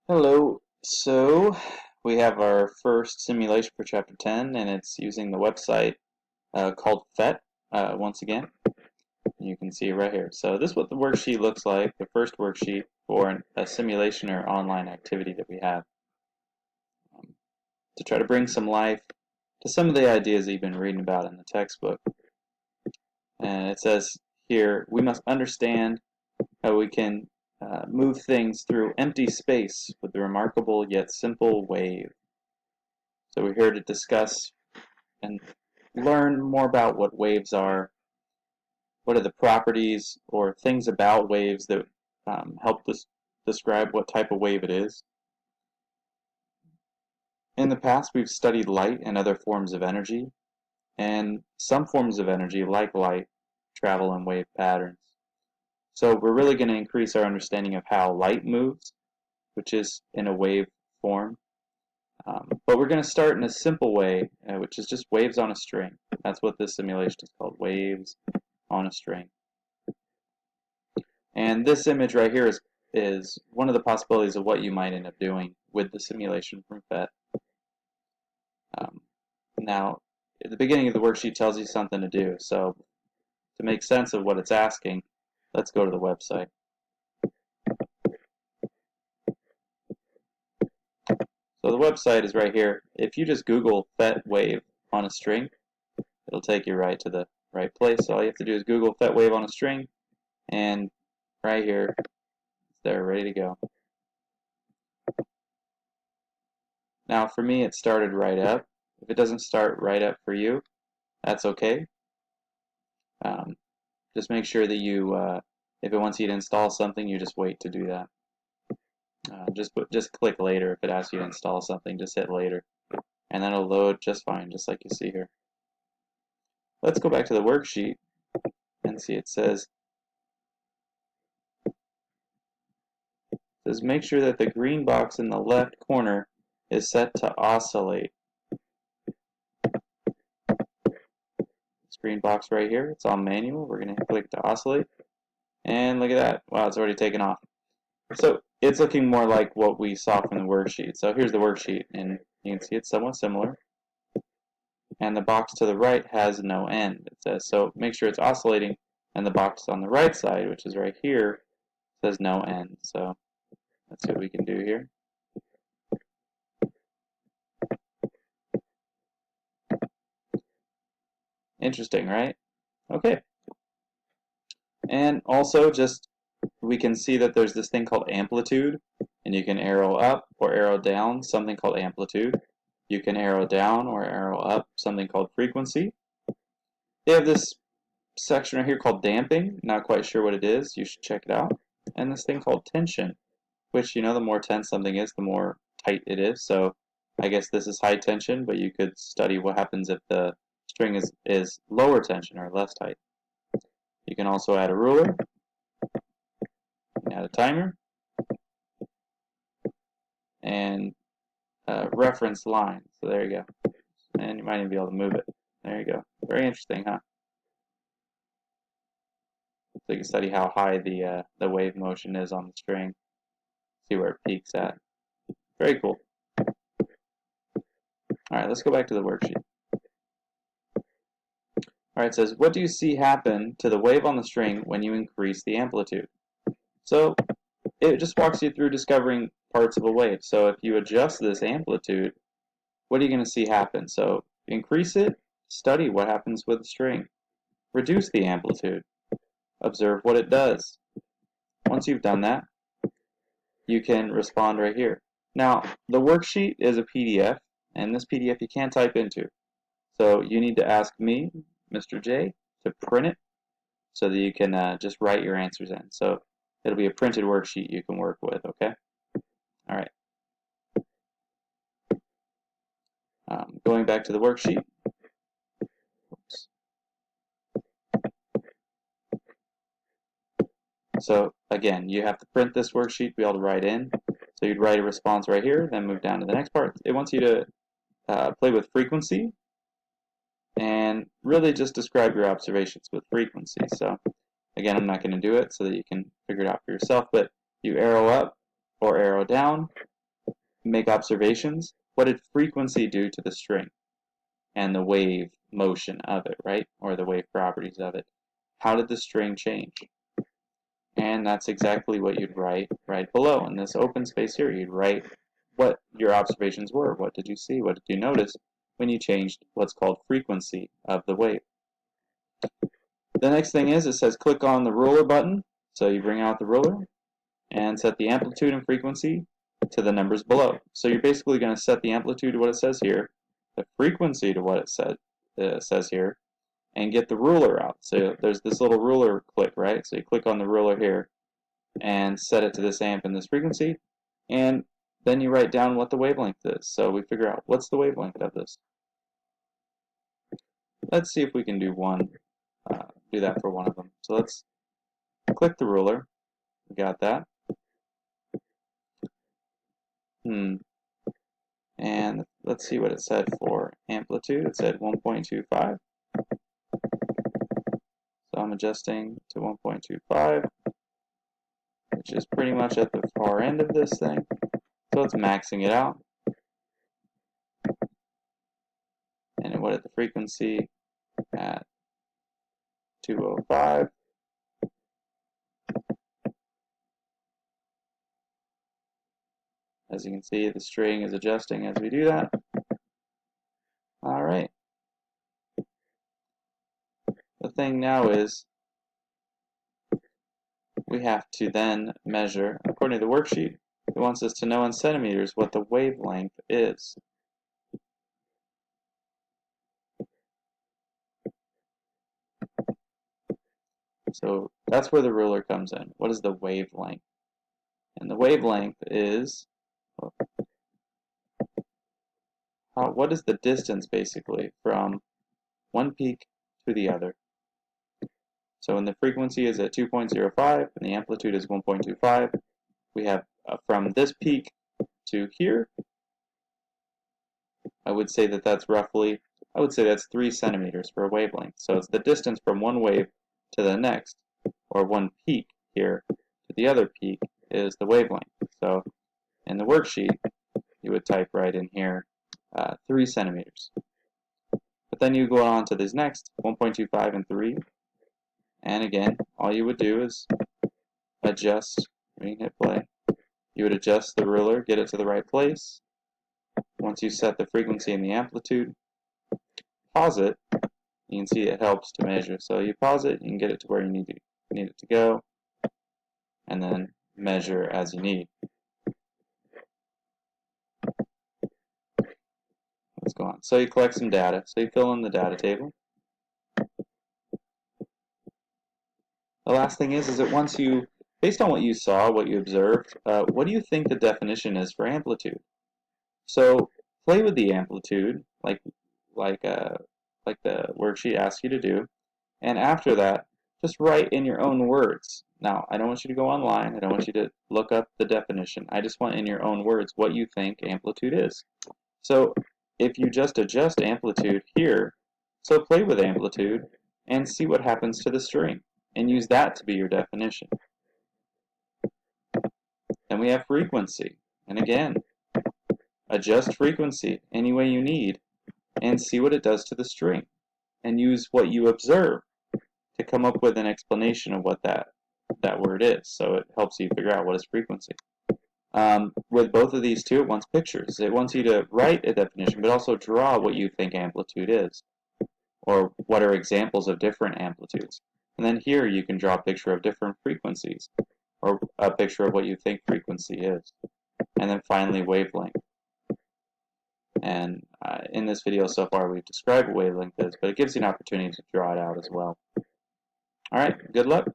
Hello. So we have our first simulation for Chapter 10, and it's using the website called PhET once again. You can see it right here. So this is what the worksheet looks like, the first worksheet for a simulation or online activity that we have to try to bring some life to some of the ideas that you've been reading about in the textbook. And it says here, we must understand how we can move things through empty space with the remarkable yet simple wave. So we're here to discuss and learn more about what waves are, what are the properties or things about waves that help us describe what type of wave it is. In the past, we've studied light and other forms of energy, and some forms of energy, like light, travel in wave patterns. So we're really going to increase our understanding of how light moves, which is in a wave form. But we're going to start in a simple way, which is just waves on a string. That's what this simulation is called, waves on a string. And this image right here is one of the possibilities of what you might end up doing with the simulation from PhET. Now, at the beginning of the worksheet tells you something to do, so to make sense of what it's asking, let's go to the website. So the website is right here. If you just Google PhET wave on a string, it'll take you right to the right place. So all you have to do is Google PhET wave on a string, and right here, it's there, ready to go. Now for me, it started right up. If it doesn't start right up for you, that's okay. Just make sure that you, if it wants you to install something, you just wait to do that. Just click later if it asks you to install something. Just hit later, and then it'll load just fine, just like you see here. Let's go back to the worksheet and see. It says make sure that the green box in the left corner is set to oscillate. This green box right here, it's on manual. We're going to click to oscillate, and look at that. Wow, it's already taken off. So it's looking more like what we saw from the worksheet. So here's the worksheet, and you can see it's somewhat similar. And the box to the right has no end. It says, so make sure it's oscillating, and the box on the right side, which is right here, says no end. So let's see what we can do here. Interesting, right? Okay. And also just we can see that there's this thing called amplitude, and you can arrow up or arrow down something called amplitude. You can arrow down or arrow up something called frequency. They have this section right here called damping. Not quite sure what it is. You should check it out. And this thing called tension, which, you know, the more tense something is, the more tight it is. So I guess this is high tension, but you could study what happens if the string is lower tension or less tight. You can also add a ruler, add a timer, and a reference line. So there you go. And you might even be able to move it. There you go. Very interesting, huh? So you can study how high the wave motion is on the string. See where it peaks at. Very cool. Alright, let's go back to the worksheet. Alright, it says, what do you see happen to the wave on the string when you increase the amplitude? So it just walks you through discovering parts of a wave. So if you adjust this amplitude, what are you going to see happen? So increase it, study what happens with the string. Reduce the amplitude, observe what it does. Once you've done that, you can respond right here. Now, the worksheet is a PDF, and this PDF you can't type into. So you need to ask me, Mr. J, to print it so that you can just write your answers in. So it'll be a printed worksheet you can work with, okay? All right. Going back to the worksheet. Oops. So again, you have to print this worksheet to be able to write in. So you'd write a response right here, then move down to the next part. It wants you to play with frequency and really just describe your observations with frequency. So again, I'm not going to do it so that you can figure it out for yourself, but you arrow up or arrow down make observations. What did frequency do to the string and the wave motion of it, right? Or the wave properties of it. How did the string change? And that's exactly what you'd write right below. In this open space here, you'd write what your observations were. What did you see? What did you notice when you changed what's called frequency of the wave? The next thing is, it says click on the ruler button. So you bring out the ruler and set the amplitude and frequency to the numbers below. So you're basically going to set the amplitude to what it says here, the frequency to what it says here, and get the ruler out. So there's this little ruler click, right? So you click on the ruler here and set it to this amp and this frequency, and then you write down what the wavelength is. So we figure out what's the wavelength of this. Let's see if we can do that for one of them. So let's click the ruler. We got that. And let's see what it said for amplitude. It said 1.25. So I'm adjusting to 1.25, which is pretty much at the far end of this thing. So it's maxing it out. And what at the frequency at 205. As you can see, the string is adjusting as we do that. All right. The thing now is we have to then measure, according to the worksheet, it wants us to know in centimeters what the wavelength is. So that's where the ruler comes in. What is the wavelength? And the wavelength is, what is the distance basically from one peak to the other? So when the frequency is at 2.05 and the amplitude is 1.25, we have from this peak to here, I would say that's roughly, that's 3 centimeters for a wavelength. So it's the distance from one wave to the next, or one peak here to the other peak, is the wavelength. So in the worksheet, you would type right in here 3 centimeters. But then you go on to this next 1.25 and 3, and again, all you would do is adjust. When you hit play, you would adjust the ruler, get it to the right place. Once you set the frequency and the amplitude, pause it. You can see it helps to measure. So you pause it, you can get it to where you need it to go, and then measure as you need. Let's go on. So you collect some data. So you fill in the data table. The last thing is that once you, based on what you saw, what you observed, what do you think the definition is for amplitude? So play with the amplitude, like the worksheet asks you to do, and after that, just write in your own words. Now, I don't want you to go online. I don't want you to look up the definition. I just want in your own words what you think amplitude is. So if you just adjust amplitude here, so play with amplitude and see what happens to the string, and use that to be your definition. Then we have frequency, and again, adjust frequency any way you need and see what it does to the string, and use what you observe to come up with an explanation of what that word is. So it helps you figure out what is frequency. With both of these two, it wants pictures. It wants you to write a definition, but also draw what you think amplitude is, or what are examples of different amplitudes. And then here you can draw a picture of different frequencies, or a picture of what you think frequency is. And then finally, wavelength. And in this video so far, we've described what wavelength is, but it gives you an opportunity to draw it out as well. All right, good luck.